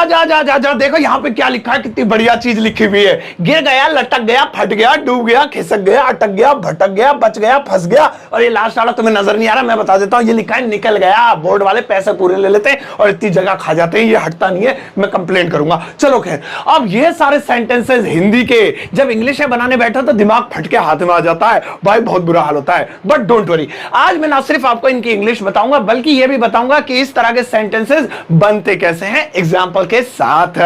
जा जा जा जा, देखो यहाँ पे क्या लिखा है, कितनी बढ़िया चीज लिखी हुई है। गिर गया, लटक गया, फट गया, डूब गया, खिसक गया, अटक गया, भटक गया, बच गया, फंस गया। और ये लास्ट वाला तुम्हें नजर नहीं आ रहा, मैं बता देता हूँ, ये लिखा है निकल गया। बोर्ड वाले पैसे पूरे ले लेते हैं और इतनी जगह खा जाते हैं, ये हटता नहीं है, मैं कंप्लेन करूंगा। चलो खैर, अब ये सारे सेंटेंसेस हिंदी के जब इंग्लिश में बनाने बैठो तो दिमाग फटके हाथ में आ जाता है भाई, बहुत बुरा हाल होता है। बट डोंट वरी, आज मैं ना सिर्फ आपको इनकी इंग्लिश बताऊंगा बल्कि यह भी बताऊंगा कि इस तरह के सेंटेंसेस बनते कैसे हैं एग्जांपल के साथ।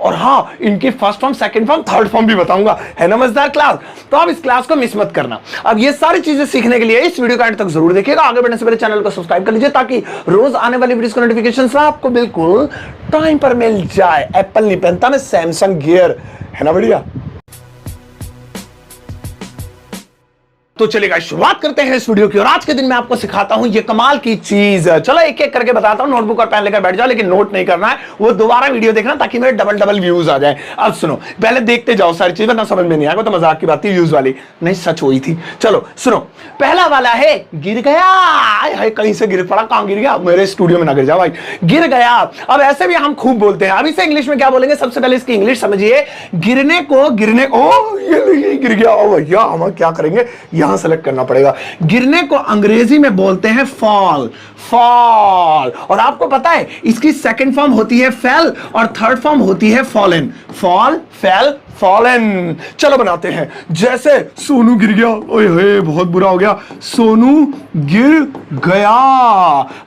और हाँ, इनकी first form, second form, third form भी बताऊंगा। है ना मजेदार क्लास? तो अब इस क्लास को मिस मत करना। अब ये सारी चीजें सीखने के लिए इस वीडियो का अंत तक जरूर देखिएगा। आगे बढ़ने से पहले चैनल को सब्सक्राइब कर लीजिए ताकि रोज आने वाली वीडियोस का नोटिफिकेशन आपको बिल्कुल टाइम पर मिल जाए। एप्पल नहीं पहनता मैं, सैमसंग गियर। है ना बढ़िया? तो चलिए शुरुआत करते हैं इस वीडियो की। और आज के दिन मैं आपको सिखाता हूं ये कमाल की चीज। चलो एक एक करके बताता हूं, नोटबुक और पेन लेकर बैठ जाओ, लेकिन नोट नहीं करना है, वो दोबारा वीडियो देखना ताकि मेरे डबल डबल व्यूज आ जाए। अब सुनो, पहले देखते जाओ सारी चीज, वरना समझ में नहीं आएगा तो मजाक की बात थी, व्यूज वाली नहीं, सच हुई थी। चलो सुनो, पहला वाला है गिर गया। हाय, कहीं से गिर पड़ा, कहां गिर गया? मेरे स्टूडियो में ना गिर जाओ भाई, गिर गया। अब ऐसे भी हम खूब बोलते हैं। अब इसे इंग्लिश में क्या बोलेंगे? सबसे पहले इसकी इंग्लिश समझिए। गिरने को ओ ये गिर गया। ओ भैया, हम क्या करेंगे, यहां सेलेक्ट करना पड़ेगा। गिरने को अंग्रेजी में बोलते हैं फॉल। फॉल। और आपको पता है इसकी सेकंड फॉर्म होती है फेल और थर्ड फॉर्म होती है फॉलन। Fall, fail, fallen. चलो बनाते हैं। जैसे सोनू गिर गया, ओए होए बहुत बुरा हो गया, सोनू गिर गया।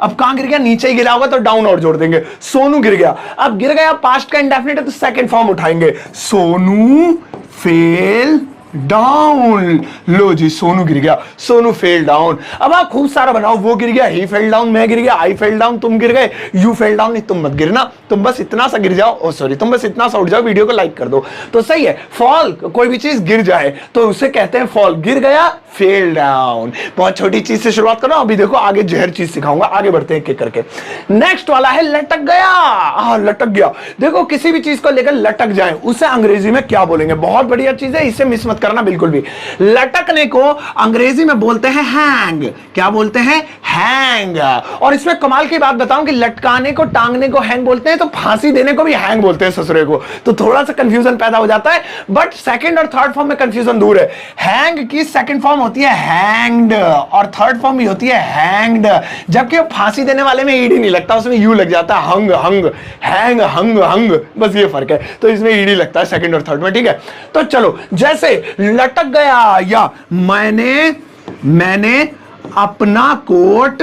अब कहां गिर गया? नीचे ही गिरा होगा तो डाउन और जोड़ देंगे, सोनू गिर गया। अब गिर गया पास्ट का इंडेफिनिट है तो सेकंड फॉर्म उठाएंगे, सोनू फेल डाउन। लो जी, सोनू गिर गया, सोनू फेल डाउन। अब आप खूब सारा बनाओ, वो गिर गया, ही फेल डाउन, मैं गिर गया, आई फेल डाउन, तुम गिर गए, यू फेल डाउन। नहीं, तुम मत गिरना, तुम बस इतना सा गिर जाओ। ओ सॉरी, तुम बस इतना सा उठ जाओ, वीडियो को लाइक कर दो तो सही है। फॉल, कोई भी चीज गिर जाए तो उसे कहते हैं फॉल। गिर गया, फेल डाउन। बहुत छोटी चीज से शुरुआत करो, अभी देखो आगे जहर चीज सिखाऊंगा। आगे बढ़ते हैं एक एक करके। नेक्स्ट वाला है लटक गया। लटक गया, देखो किसी भी चीज को लेकर लटक जाए उसे अंग्रेजी में क्या बोलेंगे? बहुत बढ़िया चीज है, इसे मिस मत करना बिल्कुल भी। लटकने को अंग्रेजी में बोलते हैं हैंग। क्या बोलते हैं? हैंग। और इसमें कमाल की बात बताऊं कि लटकाने को, टांगने को हैंग बोलते हैं तो फांसी देने को भी हैंग बोलते हैं ससुरे को। तो थोड़ा सा कंफ्यूजन पैदा हो जाता है, बट सेकंड और थर्ड फॉर्म में कंफ्यूजन दूर है। हैंग की सेकंड फॉर्म होती है हैंग्ड और थर्ड फॉर्म भी होती है हैंग्ड। जबकि फांसी देने वाले में ईडी नहीं लगता, उसमें यू लग जाता है, हंग हंग, हैंग हंग हंग, बस ये फर्क है। तो इसमें ईडी लगता है सेकंड और थर्ड में, ठीक है? तो चलो, जैसे लटक गया या मैंने अपना कोट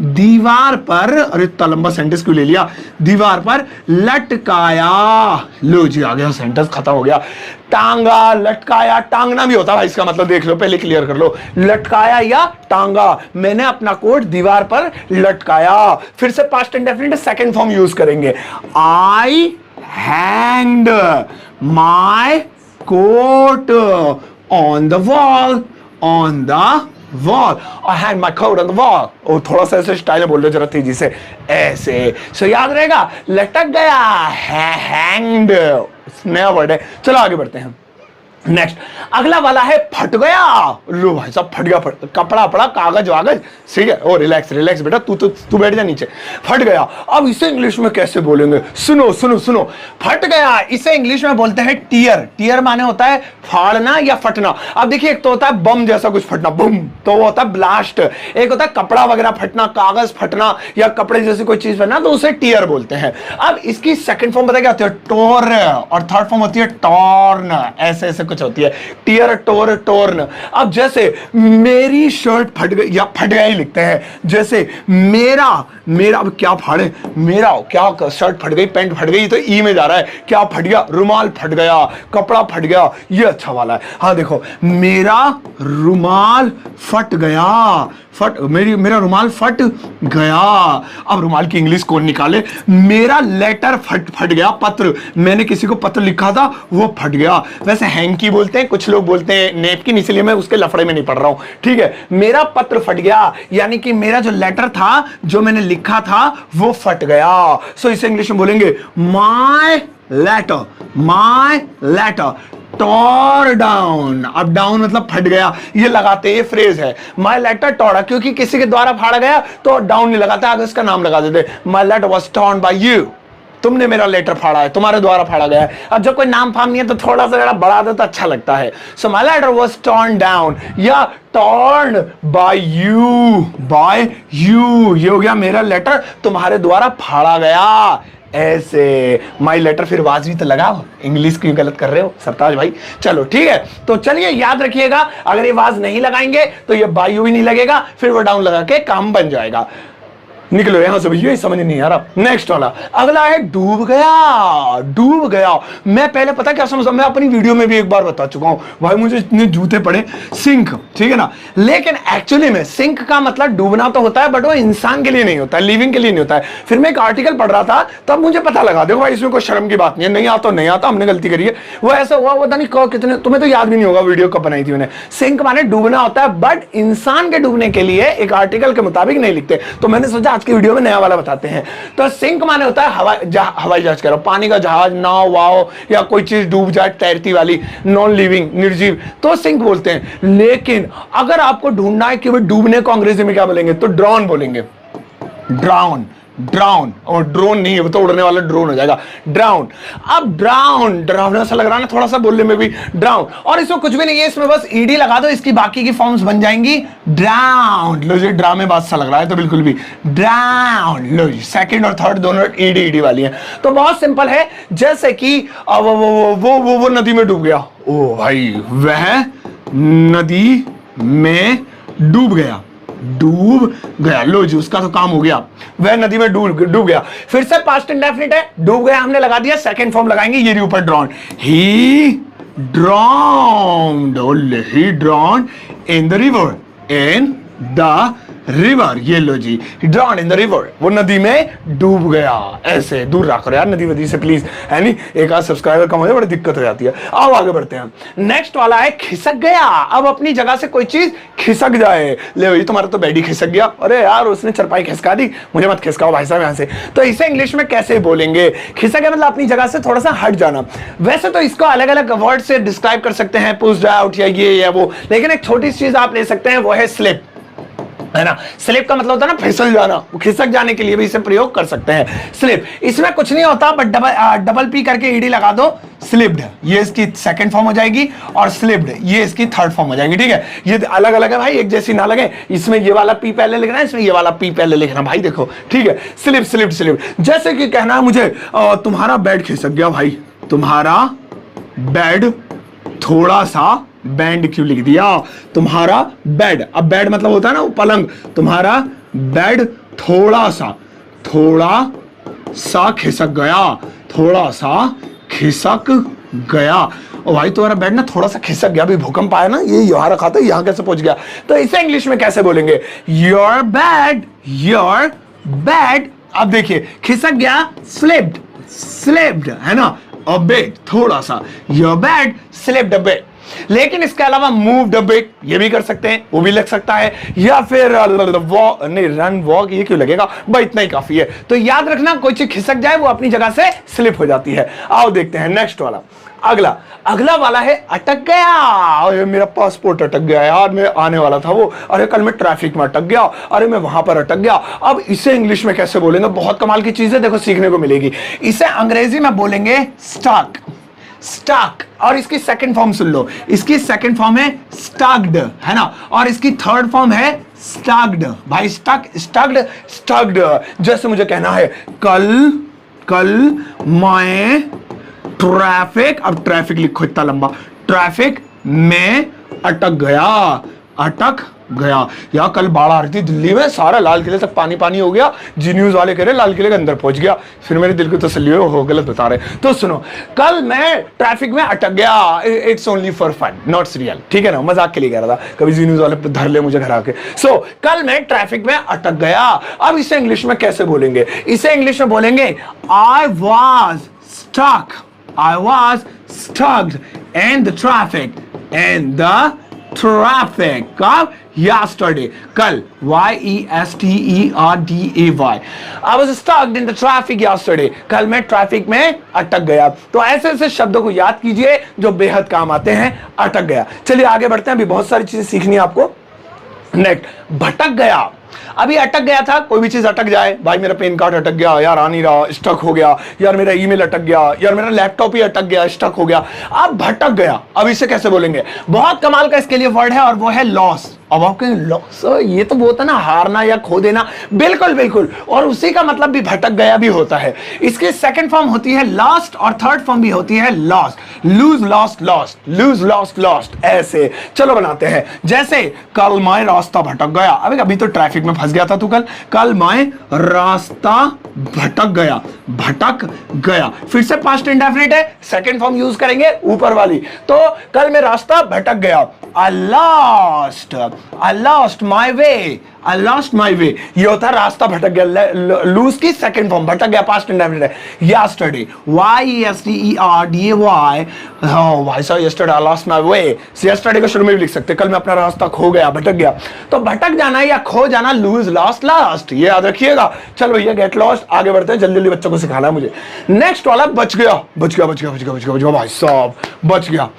दीवार पर, अरे इतना लंबा सेंटेंस क्यों ले लिया, दीवार पर लटकाया। लो जी, आ गया, सेंटेंस खत्म हो गया। टांगा, लटकाया, टांगना भी होता है इसका मतलब, देख लो, पहले क्लियर कर लो। लटकाया या टांगा, मैंने अपना कोट दीवार पर लटकाया। फिर से past indefinite second form use करेंगे। I hanged my coat on the wall, on the wall. I hang my coat on the wall। ओ, थोड़ा सा ऐसे स्टाइल में बोल रहे, जरा तेजी से, ऐसे। सो याद रहेगा, लटक गया, हैंग्ड, नया वर्ड है। चलो आगे बढ़ते हैं। नेक्स्ट अगला वाला है फट गया। लो भाई साहब, फट गया, कपड़ा पड़ा, कागज वागज, ठीक है? ओ रिलैक्स रिलैक्स बेटा, तू बैठ जा नीचे। फट गया। अब इसे इंग्लिश में कैसे बोलेंगे? सुनो सुनो सुनो, फट गया इसे इंग्लिश में बोलते हैं टीयर। टीयर माने होता है फाड़ना या फटना। अब देखिए, एक तो होता है बम जैसा कुछ फटना, बम, तो वो होता है ब्लास्ट। एक होता है कपड़ा वगैरह फटना, कागज फटना या कपड़े जैसी कोई चीज फटना, तो उसे टीयर बोलते हैं। अब इसकी सेकंड फॉर्म पता क्या होती है? टोर। और थर्ड फॉर्म होती है टॉर्न। ऐसे ऐसे होती है, टीयर, टोर, टोर्न। अब जैसे मेरी शर्ट फट गई, या फट गया ही लिखते हैं। जैसे मेरा, अब क्या फाड़े, मेरा क्या, शर्ट फट गई, पैंट फट गई, तो ई में जा रहा है। क्या फट गया? रुमाल फट गया, कपड़ा फट गया, ये अच्छा वाला है। हाँ देखो, मेरा रुमाल फट गया, मेरा रुमाल फट गया। अब रुमाल की इंग्लिश कौन निकाले? मेरा लेटर फट गया, पत्र, मैंने किसी को पत्र लिखा था, वो फट गया। वैसे हैंकी बोलते हैं, कुछ लोग बोलते हैं नेपकिन, इसलिए मैं उसके लफड़े में नहीं पढ़ रहा हूं, ठीक है? मेरा पत्र फट गया, यानी कि मेरा जो लेटर था, जो मैंने लिखा था, वो फट गया। सो इसे इंग्लिश में बोलेंगे my letter, my letter. tore down। अब डाउन मतलब फट गया, ये लगाते, ये फ्रेज है। माई लेटर टोरा, क्योंकि किसी के द्वारा फाड़ा गया तो डाउन नहीं लगाता, आगे उसका नाम लगा देते। My letter was torn by you, तुमने मेरा लेटर फाड़ा है, तुम्हारे द्वारा फाड़ा गया है। अब जब कोई नाम फाम नहीं है तो थोड़ा सा जरा बढ़ा दो तो अच्छा लगता है। So my letter was torn down या टॉर्न बाय यू, ये हो गया मेरा लेटर तुम्हारे द्वारा फाड़ा गया। ऐसे माई लेटर, फिर आवाज भी तो लगाओ, इंग्लिश क्यों गलत कर रहे हो सरताज भाई। चलो ठीक है, तो चलिए याद रखिएगा, अगर ये आवाज नहीं लगाएंगे तो ये बाय यू भी नहीं लगेगा, फिर वो डाउन लगा के काम बन जाएगा। निकलो यहां से भैया, समझ नहीं आ रहा। नेक्स्ट वाला अगला है डूब गया। डूब गया, मैं पहले पता क्या समझता, मैं अपनी वीडियो में भी एक बार बता चुका हूं भाई, मुझे इतने जूते पड़े। सिंक, ठीक है ना, लेकिन एक्चुअली में सिंक का मतलब डूबना तो होता है, बट वो इंसान के लिए नहीं होता है, लिविंग के लिए नहीं होता है। फिर मैं एक आर्टिकल पढ़ रहा था, तब मुझे पता लगा, देखो भाई इसमें कोई शर्म की बात नहीं है, नहीं आता नहीं आता, हमने गलती करी है। वो ऐसा हुआ, पता नहीं कितने, तुम्हें तो याद भी नहीं होगा वीडियो कब बनाई थी मैंने। सिंक माने डूबना होता है, बट इंसान के डूबने के लिए एक आर्टिकल के मुताबिक नहीं लिखते, तो मैंने सोचा आज की वीडियो में नया वाला बताते हैं। तो सिंक माने होता है हवाई जहाज, करो पानी का जहाज, नाव वाव, या कोई चीज डूब जाए तैरती वाली, नॉन लिविंग, निर्जीव, तो सिंक बोलते हैं। लेकिन अगर आपको ढूंढना है कि वो डूबने को अंग्रेजी में क्या बोलेंगे, तो ड्रॉन बोलेंगे। ड्राउन, ड्राउन, और ड्रोन नहीं है, वो तो उड़ने वाला ड्रोन हो जाएगा, ड्राउन। अब ड्राउन, ड्राउन ऐसा लग रहा है ना थोड़ा सा बोलने में भी, ड्राउन। और इसमें कुछ भी नहीं है, इसमें बस ईडी लगा दो, इसकी बाकी की फॉर्म्स बन जाएंगी ड्राउन। लो जी, ड्रामे बात सा लग रहा है तो बिल्कुल भी ड्राउन। लो जी, सेकंड और थर्ड दोनों ईडी ईडी वाली है, तो बहुत सिंपल है। जैसे कि वो नदी में डूब गया, ओ भाई वह नदी में डूब गया, डूब गया। लो जी, उसका तो काम हो गया, वह नदी में डूब गया। फिर से पास्ट इंडेफिनिट है, डूब गया हमने लगा दिया, सेकंड फॉर्म लगाएंगे, ये ऊपर drawn, he ड्रॉन्ड, he ड्रॉन्ड in the river, in the river. ये लो जी, ड्रॉन इन द रिवर, वो नदी में डूब गया। ऐसे दूर रखो यार नदी वदी से प्लीज, है नहीं, एक आध सब्सक्राइबर कम हो जाए बड़ी दिक्कत हो जाती है। आओ आगे बढ़ते हैं। नेक्स्ट वाला है खिसक गया। अब अपनी जगह से कोई चीज खिसक जाए, ले भाई तुम्हारा तो बेड ही खिसक गया, अरे यार उसने चरपाई खिसका दी, मुझे मत खिसकाओ भाई साहब यहाँ से। तो इसे इंग्लिश में कैसे बोलेंगे, खिसक गया मतलब अपनी जगह से थोड़ा सा हट जाना। वैसे तो इसको अलग अलग वर्ड से डिस्क्राइब कर सकते हैं, पुश आउट या ये या वो, लेकिन एक छोटी चीज आप ले सकते हैं, वो है स्लिप, है ना। स्लिप का मतलब होता है ना फिसल जाना, खिसक जाने के लिए भी इसे प्रयोग कर सकते हैं, स्लिप। इसमें कुछ नहीं होता, बट डबल पी करके ईडी लगा दो, स्लिप्ड, ये इसकी सेकंड फॉर्म हो जाएगी, और स्लिप्ड ये इसकी थर्ड फॉर्म हो जाएगी। ठीक है, ये अलग अलग है भाई, एक जैसी ना लगे, इसमें ये वाला पी पहले लिखना है, इसमें ये वाला पी पहले लिखना भाई, देखो ठीक है। स्लिप, स्लिप, स्लिप, जैसे कि कहना है मुझे तुम्हारा बेड खिसक गया भाई, तुम्हारा बेड थोड़ा सा बैंड क्यों लिख दिया, तुम्हारा बेड, अब बेड मतलब होता है ना वो पलंग, तुम्हारा बेड थोड़ा सा खिसक गया, थोड़ा सा खिसक गया। ओ भाई तुम्हारा बेड ना थोड़ा सा खिसक गया, अभी भूकंप आया ना, ये यहाँ रखा था, यहाँ कैसे पहुंच गया, तो इसे इंग्लिश में कैसे बोलेंगे, योर बेड। अब देखिए खिसक गया, स्लिप्ड, है ना, अ बिट, थोड़ा सा, your bed slipped a bit. लेकिन इसके अलावा मूव्ड अ बिट ये भी कर सकते हैं, वो भी लग सकता है, या फिर रन वॉक, ये क्यों लगेगा भाई, इतना ही काफी है। तो याद रखना, कोई चीज खिसक जाए वो अपनी जगह से स्लिप हो जाती है। आओ देखते हैं नेक्स्ट वाला। अगला वाला है अटक गया। अरे मेरा पासपोर्ट अटक गया यार, मैं आने वाला था वो, अरे कल मैं ट्रैफिक में अटक गया, अरे मैं वहां पर अटक गया। अब इसे इंग्लिश में कैसे बोलेंगे, बहुत कमाल की चीज है, देखो सीखने को मिलेगी। इसे अंग्रेजी में बोलेंगे स्टक, और इसकी सेकंड फॉर्म सुन लो, इसकी सेकंड फॉर्म है स्टक्ड, है ना, और इसकी थर्ड फॉर्म है स्टक्ड भाई, स्टक्ड। जैसे मुझे कहना है कल मैं ट्रैफिक, अब ट्रैफिक लिखो इतना लंबा, ट्रैफिक में अटक गया। यार कल बाढ़ आ रही थी दिल्ली में, सारा लाल किले तक पानी हो गया, जी न्यूज वाले कह रहे लाल किले के अंदर पहुंच गया, फिर मेरे दिल को तसल्ली हो गलत बता रहे। तो सुनो, कल मैं ट्रैफिक में अटक गया, it's only for fun not real, ठीक है ना, मजाक के लिए कह रहा था, कभी जी न्यूज वाले धर ले मुझे घर आके। सो कल मैं ट्रैफिक में अटक गया। अब इसे इंग्लिश में कैसे बोलेंगे, इसे इंग्लिश में बोलेंगे I was stuck in the traffic. कब? yesterday, कल। yesterday। I was stuck in the traffic yesterday, कल मैं ट्रैफिक में अटक गया। तो ऐसे ऐसे शब्दों को याद कीजिए जो बेहद काम आते हैं। अटक गया। चलिए आगे बढ़ते हैं, अभी बहुत सारी चीजें सीखनी है आपको। नेक्स्ट, भटक गया। अभी अटक गया था, कोई भी चीज अटक जाए, भाई मेरा पेन कार्ड अटक गया यार, आ नहीं रहा, स्टक हो गया यार, मेरा ईमेल अटक गया यार, मेरा लैपटॉप ही अटक गया, स्टक हो गया। अब भटक गया, अब इसे कैसे बोलेंगे? बहुत कमाल का इसके लिए वर्ड है और वो है लॉस। अब आप कहेंगे लॉस, ये तो वो होता है ना हारना या खो देना। बिल्कुल बिल्कुल, और उसी का मतलब भी भटक गया भी होता है। इसकी सेकंड फॉर्म होती है लॉस्ट और थर्ड फॉर्म भी होती है lost. Lose lost lost, lose lost lost, ऐसे। चलो बनाते हैं। जैसे कल मैं रास्ता भटक गया। अभी तो ट्रैफिक में फंस गया था तू कल मैं रास्ता भटक गया। भटक गया, फिर से पास्ट इंडेफिनिट है, सेकंड फॉर्म यूज करेंगे ऊपर वाली। तो कल मैं रास्ता भटक गया। I lost my way। I lost my way, ये होता है रास्ता भटक गया। लूज की सेकंड फॉर्म, भटक गया पास्ट इंडेफिनिट है। yesterday, yesterday। भाई साहब yesterday I lost my way, yesterday को शुरू में भी लिख सकते, कल मैं अपना रास्ता खो गया, भटक गया। तो भटक जाना या खो जाना, लूज लॉस्ट लास्ट, ये याद रखिएगा। चलो भैया गेट लॉस्ट, आगे बढ़ते हैं, जल्दी जल्दी बच्चों को सिखाना है मुझे। नेक्स्ट वाला बच गया, बच गया, बच गया, बच गया, बच गया, बच गया, भाई साहब बच गया।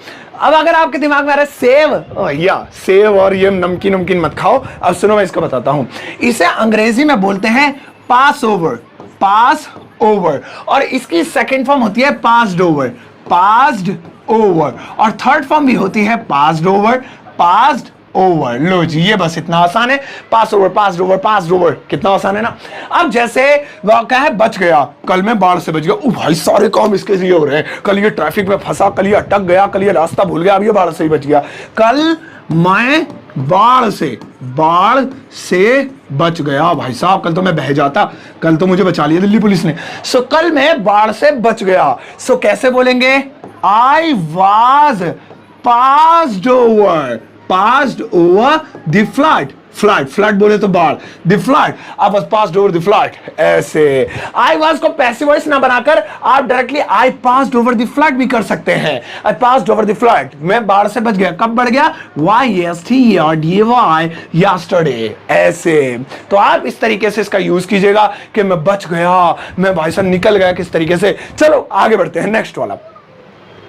अब अगर आपके दिमाग में आ रहा है सेव, या सेव और ये नमकीन नमकीन मत खाओ। अब सुनो मैं इसको बताता हूं। इसे अंग्रेजी में बोलते हैं पास ओवर। पास ओवर, और इसकी सेकंड फॉर्म होती है पास्ड ओवर। पास्ड ओवर, और थर्ड फॉर्म भी होती है पास्ड ओवर। पास्ड ओवर, लो जी, ये बस इतना आसान है। Pass over, passed over, passed over, कितना आसान है ना। अब जैसे वाक़या है बच गया, कल मैं बाढ़ से बच गया। ओ भाई सारे काम इसके लिए हो रहे हैं। कल ये ट्रैफिक में फंसा, कल ये अटक गया, कल ये रास्ता भूल गया, अब ये बाढ़ से ही बच गया। कल मैं बाढ़ से बच गया। भाई साहब कल तो मैं बह जाता, कल तो मुझे बचा लिया दिल्ली पुलिस ने। सो कल मैं बाढ़ से बच गया। सो कैसे बोलेंगे? I was passed over. Passed over the flood। Flood बोले तो बाढ़, the flood. I was passed over the flood, ऐसे। आई वाज को पैसिव वॉइस ना बनाकर आप directly I passed over the flood भी कर सकते हैं। I passed over the flood, मैं बाढ़ से बच गया। कब बढ़ गया? yesterday, yesterday, ऐसे। तो आप इस तरीके से इसका यूज कीजिएगा कि मैं बच गया, मैं भाई साहब निकल गया, किस तरीके से। चलो आगे बढ़ते हैं, नेक्स्ट वाला।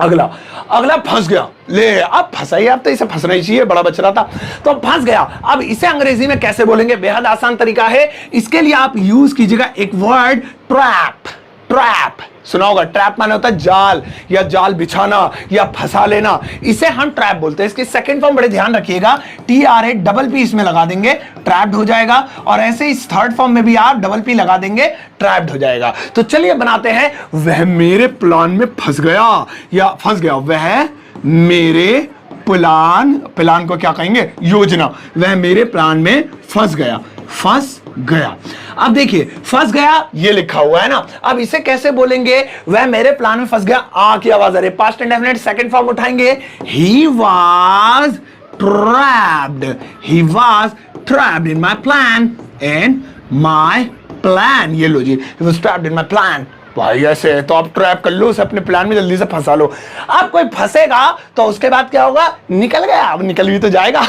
अगला फंस गया। ले, अब फंसा ही, आप तो इसे फंसना ही चाहिए, बड़ा बच रहा था तो फंस गया। अब इसे अंग्रेजी में कैसे बोलेंगे? बेहद आसान तरीका है। इसके लिए आप यूज कीजिएगा एक वर्ड, ट्रैप। ट्रैप सुना होगा, ट्रैप माने होता है जाल या जाल बिछाना या फंसा लेना, इसे हम ट्रैप बोलते हैं। इसकी सेकंड फॉर्म बड़े ध्यान रखिएगा, TRAPP इसमें लगा देंगे, ट्रैप्ड हो जाएगा। और ऐसे इस थर्ड फॉर्म में भी आप PP लगा देंगे, ट्रैप्ड हो जाएगा। तो चलिए बनाते हैं, वह मेरे प्लान में फंस गया या फंस गया। वह मेरे प्लान को क्या कहेंगे? योजना। वह मेरे प्लान में फंस गया। फंस गया। अब देखिए फंस गया ये लिखा हुआ है ना, अब इसे कैसे बोलेंगे? वह मेरे प्लान में फंस गया। आ की आवाज आ रही, पास्ट इंडेफिनिट सेकंड फॉर्म उठाएंगे, he was trapped. He was trapped in my plan, and my plan, ये लो जी, he was trapped in my plan. भाई ऐसे तो आप ट्रैप कर लो उसे, अपने प्लान में जल्दी से फंसा लो। अब कोई फंसेगा तो उसके बाद क्या होगा? निकल गया, अब निकल भी तो जाएगा।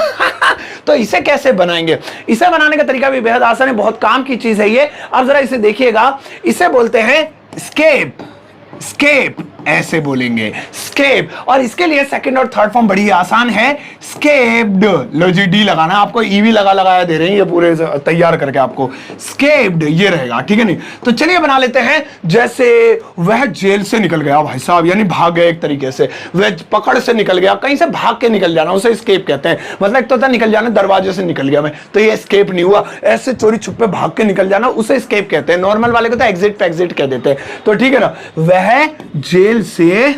तो इसे कैसे बनाएंगे? इसे बनाने का तरीका भी बेहद आसान है, बहुत काम की चीज है ये। अब जरा इसे देखिएगा, इसे बोलते हैं स्केप। स्केप ऐसे बोलेंगे, स्केप। और इसके लिए सेकंड और थर्ड फॉर्म बड़ी आसान है, स्केप्ड। लो जी, डी लगाना, आपको ईवी लगाया दे रहे हैं ये पूरे तैयार करके आपको, स्केप्ड ये रहेगा, ठीक है नहीं? तो चलिए बना लेते हैं। जैसे वह जेल से निकल गया, भाई साहब यानी भाग गए एक तरीके से, वह पकड़ से निकल गया, कहीं से भाग के निकल जाना, उसे स्केप कहते हैं। मतलब एक तो था निकल जाना, दरवाजे से निकल गया मैं, तो ये स्केप नहीं हुआ। ऐसे चोरी छुपे भाग के निकल जाना, उसे स्केप कहते हैं। नॉर्मल वाले को तो एग्जिट पे एग्जिट कह देते हैं। तो ठीक है ना, वह जेल से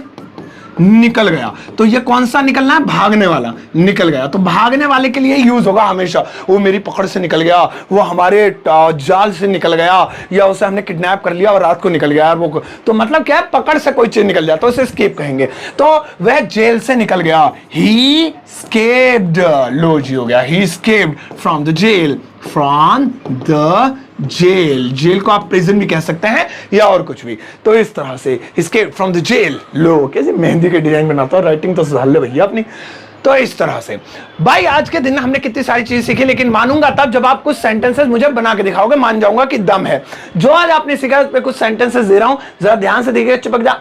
निकल गया, तो ये कौन सा निकलना है? भागने वाला निकल गया। तो भागने वाले के लिए यूज होगा हमेशा, वो मेरी पकड़ से निकल गया, वो हमारे जाल से निकल गया, या उसे हमने किडनैप कर लिया और रात को निकल गया यार वो। तो मतलब क्या है? पकड़ से कोई चीज निकल जाता है, उसे स्केप कहेंगे। तो वह जेल से निकल गया, ही स्केप्ड। लो जी हो गया, he escaped from the jail. From the jail, jail को आप प्रिजन भी कह सकते हैं या और कुछ भी। तो इस तरह से escape from the jail। लो कैसे मेहंदी के डिजाइन बनाता हूं, राइटिंग तो सुधार ले भैया अपनी। तो इस तरह से भाई आज के दिन हमने कितनी सारी चीज सीखी, लेकिन मानूंगा तब जब आप कुछ सेंटेंसेस मुझे बना के दिखाओगे, मान जाऊंगा कि दम है। जो आज आपने सीखा उस पर कुछ सेंटेंसेस दे रहा हूं, जरा ध्यान से देखिए। चिपक जा,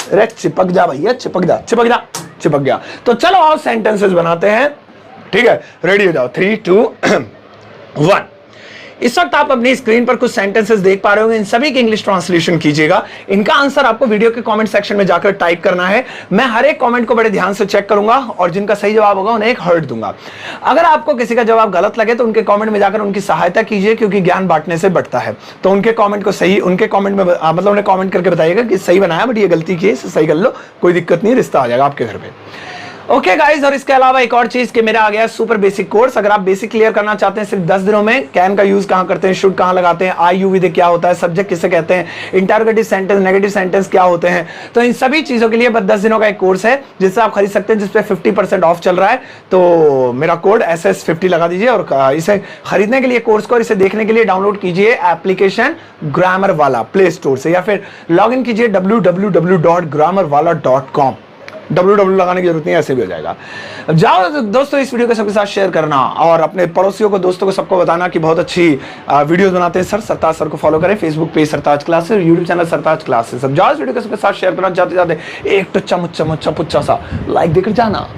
अरे चिपक जा भैया, चिपक जा, चिपक जा, चिपक गया। तो चलो आओ सेंटेंसेस बनाते हैं, ठीक है? रेडी हो जाओ, 3 2 1। इस वक्त आप अपनी स्क्रीन पर कुछ सेंटेंसेस देख पा रहे होंगे, इन सभी की इंग्लिश ट्रांसलेशन कीजिएगा। इनका आंसर आपको वीडियो के कमेंट सेक्शन में जाकर टाइप करना है। मैं हर एक कमेंट को बड़े ध्यान से चेक करूंगा और जिनका सही जवाब होगा उन्हें एक हर्ट दूंगा। अगर आपको किसी का जवाब गलत लगे तो उनके कमेंट में जाकर उनकी सहायता कीजिए, क्योंकि ज्ञान बांटने से बढ़ता है। तो उनके कमेंट को सही, उनके कमेंट में मतलब उन्हें कमेंट करके बताइएगा कि सही बनाया बट ये गलती की, इसे सही कर लो, कोई दिक्कत नहीं, रिश्ता आ जाएगा आपके घर पे। ओके गाइस, और इसके अलावा एक और चीज कि मेरा आ गया सुपर बेसिक कोर्स। अगर आप बेसिक क्लियर करना चाहते हैं सिर्फ 10 दिनों में, कैन का यूज कहां करते हैं, शुड कहां लगाते हैं, आई यू विद क्या होता है, सब्जेक्ट किसे कहते हैं, इंटरोगेटिव सेंटेंस, नेगेटिव सेंटेंस क्या होते हैं, तो इन सभी चीजों के लिए बस 10 दिनों का एक कोर्स है जिससे आप खरीद सकते हैं, जिसपे 50% ऑफ चल रहा है। तो मेरा कोड SS50 लगा दीजिए और इसे खरीदने के लिए कोर्स को और इसे देखने के लिए डाउनलोड कीजिए एप्लीकेशन ग्रामर वाला प्ले स्टोर से, या फिर लॉग इन कीजिए www.grammarwala.com। www लगाने की जरूरत नहीं, ऐसे भी हो जाएगा। जाओ दोस्तों, इस वीडियो को सबके साथ शेयर करना और अपने पड़ोसियों को, दोस्तों को, सबको बताना कि बहुत अच्छी वीडियोस बनाते हैं सर। सरताज सर को फॉलो करें, फेसबुक पेज सरताज क्लासेस, यूट्यूब चैनल सरताज क्लासेस। सब जाओ इस वीडियो को सबके साथ शेयर करना, जाते जाते एक टच्चा मुच्चा मुच्चा पुच्चा सा लाइक देकर जाना।